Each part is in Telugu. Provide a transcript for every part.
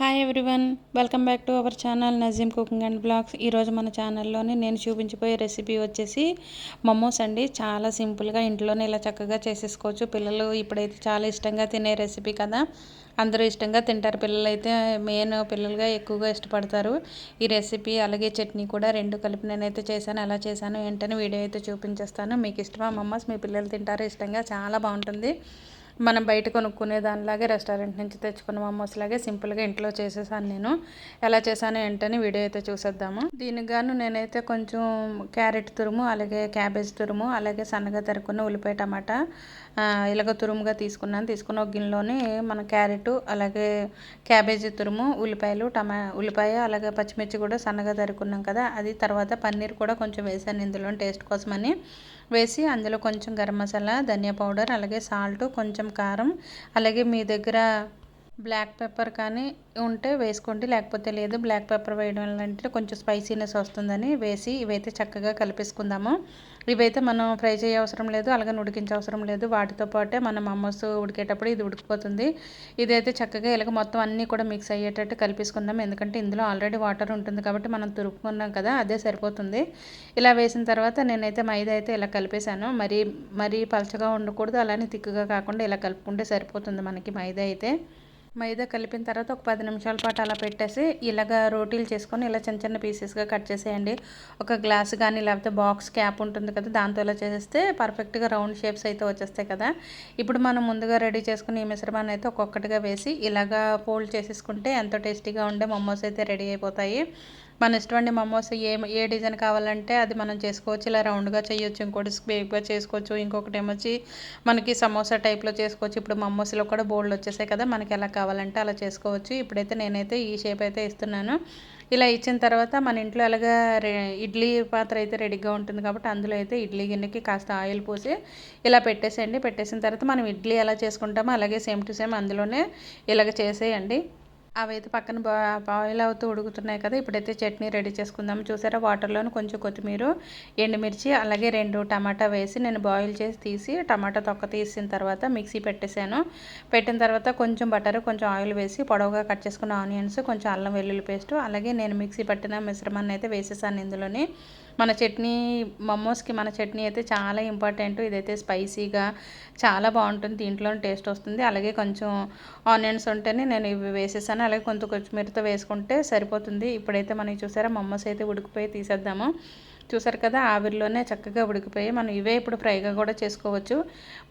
Hi everyone, welcome back to our channel Nazeem cooking and blogs. ఈరోజు మన ఛానల్లోని నేను చూపించిపోయే రెసిపీ వచ్చేసి మోమోస్ అండి. చాలా సింపుల్గా ఇంట్లోనే ఇలా చక్కగా చేసేసుకోవచ్చు. పిల్లలు ఇప్పుడైతే చాలా ఇష్టంగా తినే రెసిపీ కదా, అందరూ ఇష్టంగా తింటారు. పిల్లలు అయితే మెయిన్ పిల్లలుగా ఎక్కువగా ఇష్టపడతారు ఈ రెసిపీ. అలాగే చట్నీ కూడా రెండు కలిపి నేనైతే చేశాను. ఎలా చేశాను ఏంటని వీడియో అయితే చూపించేస్తాను. మీకు ఇష్టమా మోమోస్? మీ పిల్లలు తింటారు ఇష్టంగా, చాలా బాగుంటుంది. మనం బయట కొనుక్కునే దానిలాగే రెస్టారెంట్ నుంచి తెచ్చుకున్న మోమోస్ లాగే సింపుల్గా ఇంట్లో చేసేసాను. నేను ఎలా చేశాను ఏంటని వీడియో అయితే చూసేద్దాము. దీనికి గాను నేనైతే కొంచెం క్యారెట్ తురుము, అలాగే క్యాబేజ్ తురుము, అలాగే సన్నగా తరుక్కున్న ఉల్లిపాయ టమాటా ఇలాగ తురుముగా తీసుకున్న ఒక గిన్నెలోని మన క్యారెట్, అలాగే క్యాబేజీ తురుము, ఉల్లిపాయ అలాగే పచ్చిమిర్చి కూడా సన్నగా తరుక్కున్నాం కదా, అది తర్వాత పన్నీర్ కూడా కొంచెం వేసాను ఇందులో టేస్ట్ కోసమని. వేసి అందులో కొంచెం గరం మసాలా, ధనియా పౌడర్, అలాగే సాల్ట్, కొంచెం కారం, అలాగే మీ దగ్గర బ్లాక్ పెప్పర్ కానీ ఉంటే వేసుకోండి, లేకపోతే లేదు. బ్లాక్ పెప్పర్ వేయడం వల్ల కొంచెం స్పైసీనెస్ వస్తుందని వేసి ఇవైతే చక్కగా కలిపేసుకుందాము. ఇవైతే మనం ఫ్రై చేయ అవసరం లేదు, అలాగే ఉడికించే అవసరం లేదు. వాటితో పాటే మనం మోమోస్ ఉడికేటప్పుడు ఇది ఉడికిపోతుంది. ఇదైతే చక్కగా ఇలాగ మొత్తం అన్నీ కూడా మిక్స్ అయ్యేటట్టు కలిపేసుకుందాం. ఎందుకంటే ఇందులో ఆల్రెడీ వాటర్ ఉంటుంది కాబట్టి మనం తురుపుకున్నాం కదా, అదే సరిపోతుంది. ఇలా వేసిన తర్వాత నేనైతే మైదా అయితే ఇలా కలిపేశాను. మరీ పలచగా ఉండకూడదు, అలానే తిక్కుగా కాకుండా ఇలా కలుపుకుంటే సరిపోతుంది మనకి మైదా అయితే. మైదా కలిపిన తర్వాత ఒక 10 నిమిషాల పాటు అలా పెట్టేసి ఇలాగ రోటీలు చేసుకొని ఇలా చిన్న చిన్న పీసెస్గా కట్ చేసేయండి. ఒక గ్లాస్ కానీ లేకపోతే బాక్స్ క్యాప్ ఉంటుంది కదా, దాంతో ఇలా చేసేస్తే పర్ఫెక్ట్గా రౌండ్ షేప్స్ అయితే వచ్చేస్తాయి కదా. ఇప్పుడు మనం ముందుగా రెడీ చేసుకుని ఈ మిశ్రమాన్ని అయితే ఒక్కొక్కటిగా వేసి ఇలాగా ఫోల్డ్ చేసేసుకుంటే ఎంతో టేస్టీగా ఉండే మోమోస్ అయితే రెడీ అయిపోతాయి. మన ఇష్టం అండి. మోమోస్ ఏ డిజైన్ కావాలంటే అది మనం చేసుకోవచ్చు. ఇలా రౌండ్గా చేయొచ్చు, ఇంకోటి స్క్వేర్గా చేసుకోవచ్చు, ఇంకొకటి ఏమొచ్చి మనకి సమోసా టైప్లో చేసుకోవచ్చు. ఇప్పుడు మోమోస్లో కూడా బోల్డ్ వచ్చేసాయి కదా, మనకి ఎలా కావాలంటే అలా చేసుకోవచ్చు. ఇప్పుడైతే నేనైతే ఈ షేప్ అయితే ఇస్తున్నాను. ఇలా ఇచ్చిన తర్వాత మన ఇంట్లో ఎలాగా ఇడ్లీ పాత్ర అయితే రెడీగా ఉంటుంది కాబట్టి అందులో అయితే ఇడ్లీ గిన్నెకి కాస్త ఆయిల్ పోసి ఇలా పెట్టేసేయండి. పెట్టేసిన తర్వాత మనం ఇడ్లీ ఎలా చేసుకుంటామో అలాగే సేమ్ టు సేమ్ అందులోనే ఇలాగ చేసేయండి. అవైతే పక్కన బాయిల్ అవుతూ ఉడుకుతున్నాయి కదా, ఇప్పుడైతే చట్నీ రెడీ చేసుకుందాము. చూసారా, వాటర్లోని కొంచెం కొత్తిమీర, ఎండుమిర్చి, అలాగే 2 టమాటా వేసి నేను బాయిల్ చేసి తీసి టమాటా తొక్క తీసిన తర్వాత మిక్సీ పెట్టేశాను. పెట్టిన తర్వాత కొంచెం బటర్, కొంచెం ఆయిల్ వేసి పొడవుగా కట్ చేసుకున్న ఆనియన్స్, కొంచెం అల్లం వెల్లుల్లి పేస్ట్, అలాగే నేను మిక్సీ పట్టిన మిశ్రమాన్ని అయితే వేసేసాను ఇందులోని. మన చట్నీ మోమోస్కి మన చట్నీ అయితే చాలా ఇంపార్టెంట్. ఇదైతే స్పైసీగా చాలా బాగుంటుంది, దీంట్లో టేస్ట్ వస్తుంది. అలాగే కొంచెం ఆనియన్స్ ఉంటేనే నేను ఇవి వేసేసాను. అలాగే కొంచెం కొత్తిమీరతో వేసుకుంటే సరిపోతుంది. ఇప్పుడైతే మనకి చూసారా మోమోస్ అయితే ఉడికిపోయి తీసేద్దాము. చూసారు కదా, ఆవిరిలోనే చక్కగా ఉడికిపోయి మనం ఇవే ఇప్పుడు ఫ్రైగా కూడా చేసుకోవచ్చు.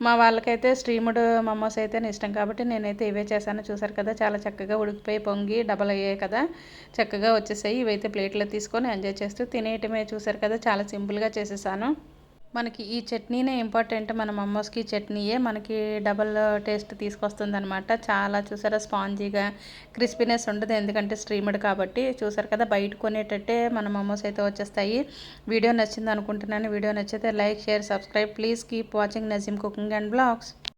మా వాళ్ళకైతే స్టీమ్డ్ మోమోస్ అయితే ఇష్టం కాబట్టి నేనైతే ఇవే చేశాను. చూసారు కదా, చాలా చక్కగా ఉడికిపోయి పొంగి డబల్ అయ్యాయి కదా, చక్కగా వచ్చేసాయి. ఇవైతే ప్లేట్లో తీసుకొని ఎంజాయ్ చేస్తూ తినేయటమే. చూసారు కదా, చాలా సింపుల్గా చేసేసాను. మనకి ఈ చట్నీనే ఇంపార్టెంట్. మన మోమోస్కి చట్నీయే మనకి డబల్ టేస్ట్ తీసుకొస్తుంది అనమాట. చాలా చూసారా, స్పాంజీగా క్రిస్పీనెస్ ఉండదు, ఎందుకంటే స్ట్రీమ్డ్ కాబట్టి. చూసారు కదా, బయట కొనేటట్టే మన మోమోస్ అయితే వచ్చేస్తాయి. వీడియో నచ్చింది అనుకుంటున్నాను. వీడియో నచ్చితే like, share, subscribe. Please keep watching Nazeem cooking and blogs.